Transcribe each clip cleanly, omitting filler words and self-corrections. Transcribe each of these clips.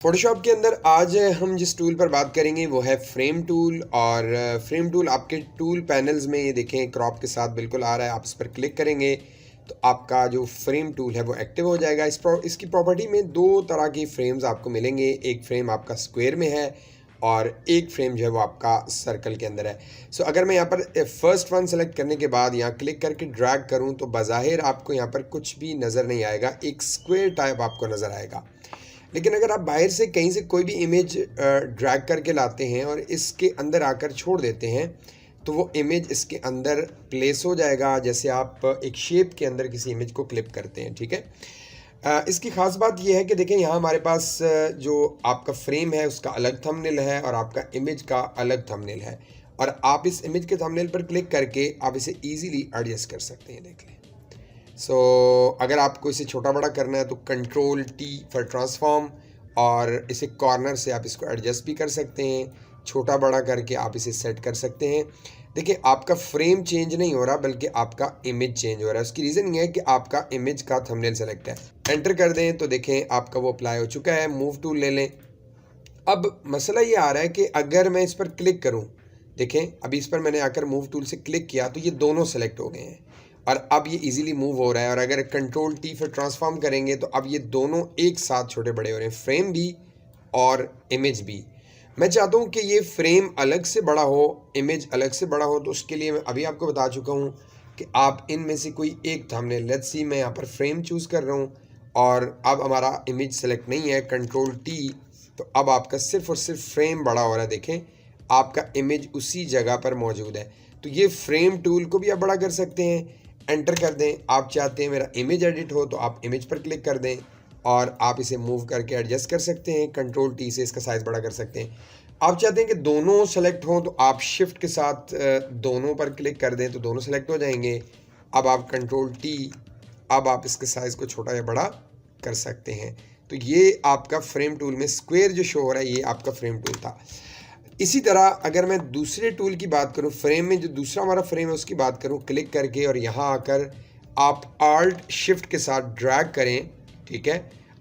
Photoshop के अंदर आज हम जिस टूल पर बात करेंगे वो है फ्रेम टूल। और फ्रेम टूल आपके टूल पैनल्स में ये देखें क्रॉप के साथ बिल्कुल आ रहा है। आप इस पर क्लिक करेंगे तो आपका जो फ्रेम टूल है वो एक्टिव हो जाएगा। इसकी प्रॉपर्टी में दो तरह की फ्रेम्स आपको मिलेंगे। एक फ्रेम आपका स्क्वायर में है और एक फ्रेम जो है वो आपका सर्कल के अंदर है। सो अगर मैं यहाँ पर फर्स्ट वन सेलेक्ट करने के बाद यहाँ क्लिक करके ड्रैग करूँ तो बज़ाहिर आपको यहाँ पर कुछ भी नज़र नहीं आएगा, एक स्क्वायर टाइप आपको नज़र आएगा। लेकिन अगर आप बाहर से कहीं से कोई भी इमेज ड्रैग करके लाते हैं और इसके अंदर आकर छोड़ देते हैं तो वो इमेज इसके अंदर प्लेस हो जाएगा, जैसे आप एक शेप के अंदर किसी इमेज को क्लिप करते हैं। ठीक है। इसकी ख़ास बात ये है कि देखें यहाँ हमारे पास जो आपका फ्रेम है उसका अलग थंबनेल है और आपका इमेज का अलग थंबनेल है, और आप इस इमेज के थंबनेल पर क्लिक करके आप इसे ईजीली एडजस्ट कर सकते हैं। देख लें। अगर आपको इसे छोटा बड़ा करना है तो कंट्रोल टी फॉर ट्रांसफॉर्म, और इसे कॉर्नर से आप इसको एडजस्ट भी कर सकते हैं। छोटा बड़ा करके आप इसे सेट कर सकते हैं। देखिए आपका फ्रेम चेंज नहीं हो रहा बल्कि आपका इमेज चेंज हो रहा है। उसकी रीज़न ये है कि आपका इमेज का थंबनेल सेलेक्ट है। एंटर कर दें तो देखें आपका वो अप्लाई हो चुका है। मूव टूल ले लें। अब मसला ये आ रहा है कि अगर मैं इस पर क्लिक करूं, देखें अभी इस पर मैंने आकर मूव टूल से क्लिक किया तो ये दोनों सेलेक्ट हो गए हैं और अब ये इजीली मूव हो रहा है। और अगर कंट्रोल टी फिर ट्रांसफॉर्म करेंगे तो अब ये दोनों एक साथ छोटे बड़े हो रहे हैं, फ्रेम भी और इमेज भी। मैं चाहता हूँ कि ये फ्रेम अलग से बड़ा हो, इमेज अलग से बड़ा हो, तो उसके लिए मैं अभी आपको बता चुका हूँ कि आप इनमें से कोई एक थंबनेल, लेट्स सी मैं यहाँ पर फ्रेम चूज़ कर रहा हूँ और अब हमारा इमेज सेलेक्ट नहीं है, कंट्रोल टी, तो अब आपका सिर्फ और सिर्फ फ्रेम बड़ा हो रहा है। देखें आपका इमेज उसी जगह पर मौजूद है। तो ये फ्रेम टूल को भी आप बड़ा कर सकते हैं। एंटर कर दें। आप चाहते हैं मेरा इमेज एडिट हो तो आप इमेज पर क्लिक कर दें और आप इसे मूव करके एडजस्ट कर सकते हैं। कंट्रोल टी से इसका साइज़ बड़ा कर सकते हैं। आप चाहते हैं कि दोनों सेलेक्ट हों तो आप शिफ्ट के साथ दोनों पर क्लिक कर दें तो दोनों सेलेक्ट हो जाएंगे। अब आप कंट्रोल टी, अब आप इसके साइज़ को छोटा या बड़ा कर सकते हैं। तो ये आपका फ्रेम टूल में स्क्वायर जो शो हो रहा है ये आपका फ्रेम टूल था। इसी तरह अगर मैं दूसरे टूल की बात करूं, फ्रेम में जो दूसरा हमारा फ्रेम है उसकी बात करूं, क्लिक करके और यहाँ आकर आप आल्ट शिफ्ट के साथ ड्रैग करें। ठीक है।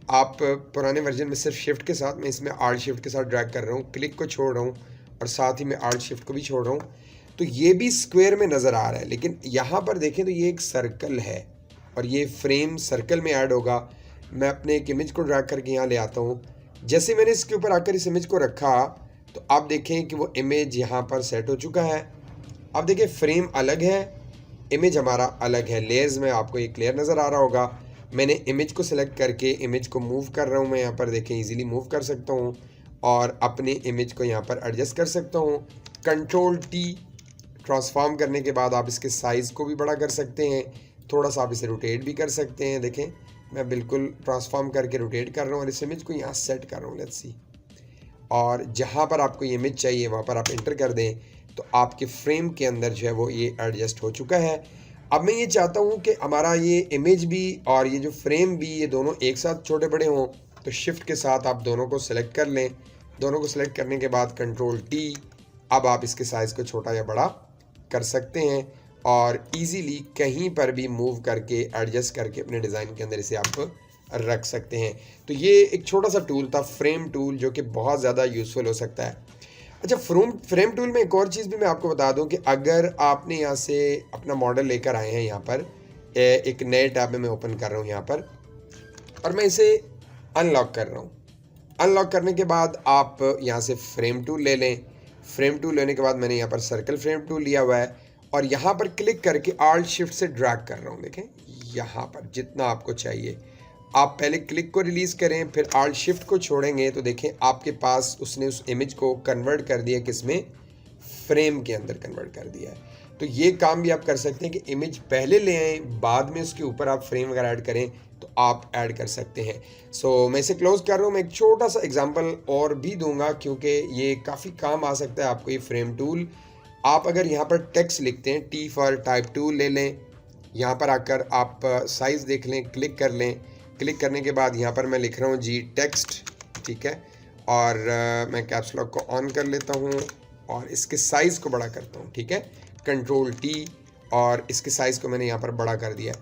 आप पुराने वर्जन में सिर्फ शिफ्ट के साथ, मैं इसमें आल्ट शिफ्ट के साथ ड्रैग कर रहा हूँ, क्लिक को छोड़ रहा हूँ और साथ ही मैं आल्ट शिफ्ट को भी छोड़ रहा हूँ, तो ये भी स्क्वायर में नज़र आ रहा है। लेकिन यहाँ पर देखें तो ये एक सर्कल है और ये फ्रेम सर्कल में ऐड होगा। मैं अपने एक इमेज को ड्रैग करके यहाँ ले आता हूँ। जैसे मैंने इसके ऊपर आकर इस इमेज को रखा तो आप देखें कि वो इमेज यहाँ पर सेट हो चुका है। अब देखिए फ्रेम अलग है, इमेज हमारा अलग है। लेयर्स में आपको ये क्लियर नज़र आ रहा होगा। मैंने इमेज को सिलेक्ट करके इमेज को मूव कर रहा हूँ। मैं यहाँ पर देखें इजीली मूव कर सकता हूँ और अपने इमेज को यहाँ पर एडजस्ट कर सकता हूँ। कंट्रोल टी ट्रांसफॉर्म करने के बाद आप इसके साइज़ को भी बड़ा कर सकते हैं। थोड़ा सा आप इसे रोटेट भी कर सकते हैं। देखें मैं बिल्कुल ट्रांसफॉर्म करके रोटेट कर रहा हूँ और इस इमेज को यहाँ सेट कर रहा हूँ। Let's see. और जहाँ पर आपको ये इमेज चाहिए वहाँ पर आप इंटर कर दें तो आपके फ्रेम के अंदर जो है वो ये एडजस्ट हो चुका है। अब मैं ये चाहता हूँ कि हमारा ये इमेज भी और ये जो फ्रेम भी ये दोनों एक साथ छोटे बड़े हों, तो शिफ्ट के साथ आप दोनों को सेलेक्ट कर लें। दोनों को सेलेक्ट करने के बाद कंट्रोल टी, अब आप इसके साइज़ को छोटा या बड़ा कर सकते हैं और ईज़िली कहीं पर भी मूव करके एडजस्ट करके अपने डिज़ाइन के अंदर इसे आप रख सकते हैं। तो ये एक छोटा सा टूल था फ्रेम टूल जो कि बहुत ज़्यादा यूज़फुल हो सकता है। अच्छा, फ्रेम टूल में एक और चीज़ भी मैं आपको बता दूं कि अगर आपने यहाँ से अपना मॉडल लेकर आए हैं, यहाँ पर एक नए टैब में मैं ओपन कर रहा हूँ यहाँ पर और मैं इसे अनलॉक कर रहा हूँ। अनलॉक करने के बाद आप यहाँ से फ्रेम टूल ले लें। फ्रेम टूल लेने के बाद मैंने यहाँ पर सर्कल फ्रेम टूल लिया हुआ है और यहाँ पर क्लिक करके आल्ट शिफ्ट से ड्रैग कर रहा हूँ। देखें यहाँ पर जितना आपको चाहिए, आप पहले क्लिक को रिलीज़ करें फिर आल्ट शिफ्ट को छोड़ेंगे तो देखें आपके पास उसने उस इमेज को कन्वर्ट कर दिया, किसमें, फ्रेम के अंदर कन्वर्ट कर दिया है। तो ये काम भी आप कर सकते हैं कि इमेज पहले ले आएँ, बाद में उसके ऊपर आप फ्रेम वगैरह ऐड करें तो आप ऐड कर सकते हैं। मैं इसे क्लोज कर रहा हूँ। मैं एक छोटा सा एग्जांपल और भी दूंगा क्योंकि ये काफ़ी काम आ सकता है आपको ये फ्रेम टूल। आप अगर यहाँ पर टेक्स्ट लिखते हैं, टी फॉर टाइप टूल ले लें, यहाँ पर आकर आप साइज़ देख लें, क्लिक कर लें। क्लिक करने के बाद यहाँ पर मैं लिख रहा हूँ जी टेक्स्ट, ठीक है, और मैं कैप्स लॉक को ऑन कर लेता हूँ और इसके साइज़ को बड़ा करता हूँ। ठीक है, कंट्रोल टी, और इसके साइज़ को मैंने यहाँ पर बड़ा कर दिया।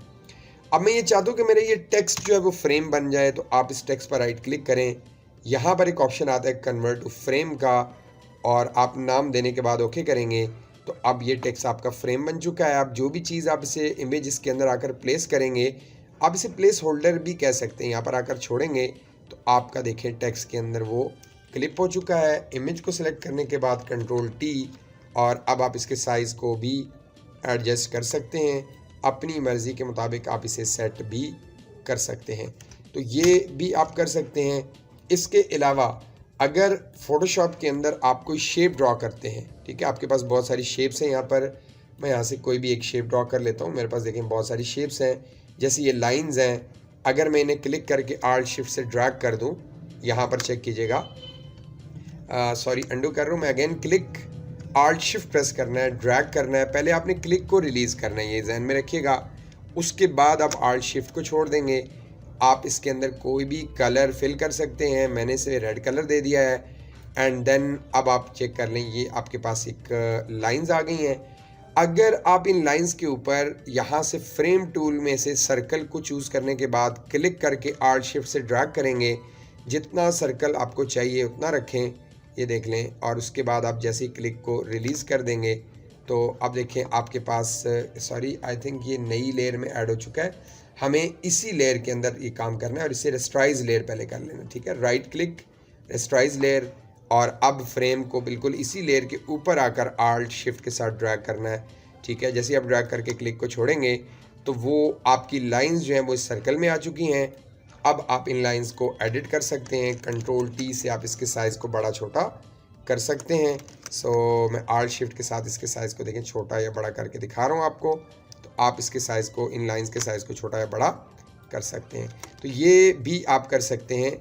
अब मैं ये चाहता हूँ कि मेरा ये टेक्स्ट जो है वो फ्रेम बन जाए, तो आप इस टेक्स्ट पर राइट क्लिक करें, यहाँ पर एक ऑप्शन आता है कन्वर्ट टू फ्रेम का, और आप नाम देने के बाद ओके करेंगे तो अब ये टेक्स्ट आपका फ्रेम बन चुका है। आप जो भी चीज़ आप इसे इमेज इसके अंदर आकर प्लेस करेंगे, आप इसे प्लेस होल्डर भी कह सकते हैं, यहाँ पर आकर छोड़ेंगे तो आपका देखिए टेक्स्ट के अंदर वो क्लिप हो चुका है। इमेज को सिलेक्ट करने के बाद कंट्रोल टी, और अब आप इसके साइज़ को भी एडजस्ट कर सकते हैं, अपनी मर्ज़ी के मुताबिक आप इसे सेट भी कर सकते हैं। तो ये भी आप कर सकते हैं। इसके अलावा अगर फ़ोटोशॉप के अंदर आप कोई शेप ड्रॉ करते हैं, ठीक है, आपके पास बहुत सारी शेप्स हैं, यहाँ पर मैं यहाँ से कोई भी एक शेप ड्रॉ कर लेता हूँ। मेरे पास देखें बहुत सारी शेप्स हैं, जैसे ये लाइंस हैं। अगर मैं इन्हें क्लिक करके आल्ट शिफ्ट से ड्रैग कर दूँ, यहाँ पर चेक कीजिएगा, सॉरी अंडू कर रहा हूँ मैं, again click alt shift press करना है, ड्रैग करना है। पहले आपने क्लिक को रिलीज़ करना है, ये ध्यान में रखिएगा। उसके बाद आप आल्ट शिफ्ट को छोड़ देंगे। आप इसके अंदर कोई भी कलर फिल कर सकते हैं, मैंने इसे रेड कलर दे दिया है। एंड देन अब आप चेक कर लें, ये आपके पास एक लाइंस आ गई हैं। अगर आप इन लाइंस के ऊपर यहाँ से फ्रेम टूल में से सर्कल को चूज़ करने के बाद क्लिक करके आल्ट शिफ्ट से ड्रैग करेंगे, जितना सर्कल आपको चाहिए उतना रखें, ये देख लें, और उसके बाद आप जैसे ही क्लिक को रिलीज़ कर देंगे तो अब देखें आपके पास, सॉरी आई थिंक ये नई लेयर में ऐड हो चुका है। हमें इसी लेयर के अंदर ये काम करना है और इसे रेस्टराइज लेयर पहले कर लेना, ठीक है। राइट क्लिक, रेस्टराइज लेयर, और अब फ्रेम को बिल्कुल इसी लेयर के ऊपर आकर आल्ट शिफ्ट के साथ ड्रैग करना है, ठीक है। जैसे आप ड्रैग करके क्लिक को छोड़ेंगे तो वो आपकी लाइंस जो हैं वो इस सर्कल में आ चुकी हैं। अब आप इन लाइंस को एडिट कर सकते हैं, कंट्रोल टी से आप इसके साइज़ को बड़ा छोटा कर सकते हैं। सो मैं आल्ट शिफ्ट के साथ इसके साइज़ को देखें छोटा या बड़ा करके दिखा रहा हूँ आपको, तो आप इसके साइज़ को, इन लाइंस के साइज़ को छोटा या बड़ा कर सकते हैं। तो ये भी आप कर सकते हैं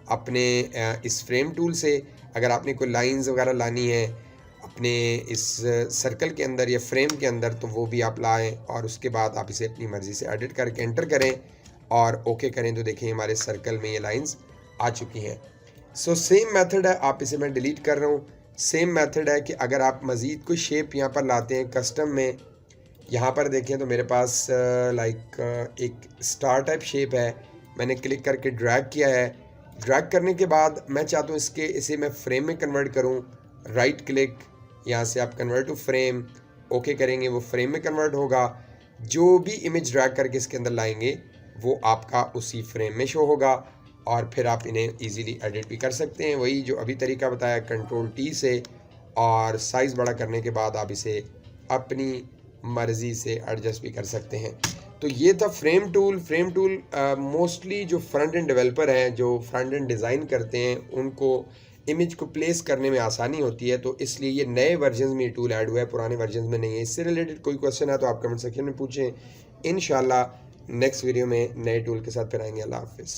अपने इस फ्रेम टूल से। अगर आपने कोई लाइंस वगैरह लानी है अपने इस सर्कल के अंदर या फ्रेम के अंदर, तो वो भी आप लाएं और उसके बाद आप इसे अपनी मर्ज़ी से एडिट करके एंटर करें और ओके करें तो देखिए हमारे सर्कल में ये लाइंस आ चुकी हैं। सो सेम मेथड है, आप इसे मैं डिलीट कर रहा हूँ। सेम मेथड है कि अगर आप मज़ीद कोई शेप यहाँ पर लाते हैं कस्टम में, यहाँ पर देखें तो मेरे पास एक स्टार टाइप शेप है, मैंने क्लिक करके ड्रैग किया है। ड्रैग करने के बाद मैं चाहता हूँ इसे मैं फ्रेम में कन्वर्ट करूँ। राइट क्लिक, यहाँ से आप कन्वर्ट टू फ्रेम ओके करेंगे, वो फ्रेम में कन्वर्ट होगा। जो भी इमेज ड्रैग करके इसके अंदर लाएंगे वो आपका उसी फ्रेम में शो होगा, और फिर आप इन्हें इजीली एडिट भी कर सकते हैं, वही जो अभी तरीका बताया कंट्रोल टी से। और साइज़ बड़ा करने के बाद आप इसे अपनी मर्ज़ी से एडजस्ट भी कर सकते हैं। तो ये था frame tool. Frame tool mostly जो फ्रंट एंड डेवलपर हैं, जो फ्रंट एंड डिज़ाइन करते हैं, उनको इमेज को प्लेस करने में आसानी होती है, तो इसलिए ये नए वर्जन में ये टूल ऐड हुआ है, पुराने वर्जन में नहीं है। इससे रिलेटेड कोई क्वेश्चन है तो आप कमेंट सेक्शन में पूछें, इंशाल्लाह नेक्स्ट वीडियो में नए टूल के साथ फिर आएंगे। अल्लाह हाफिज़।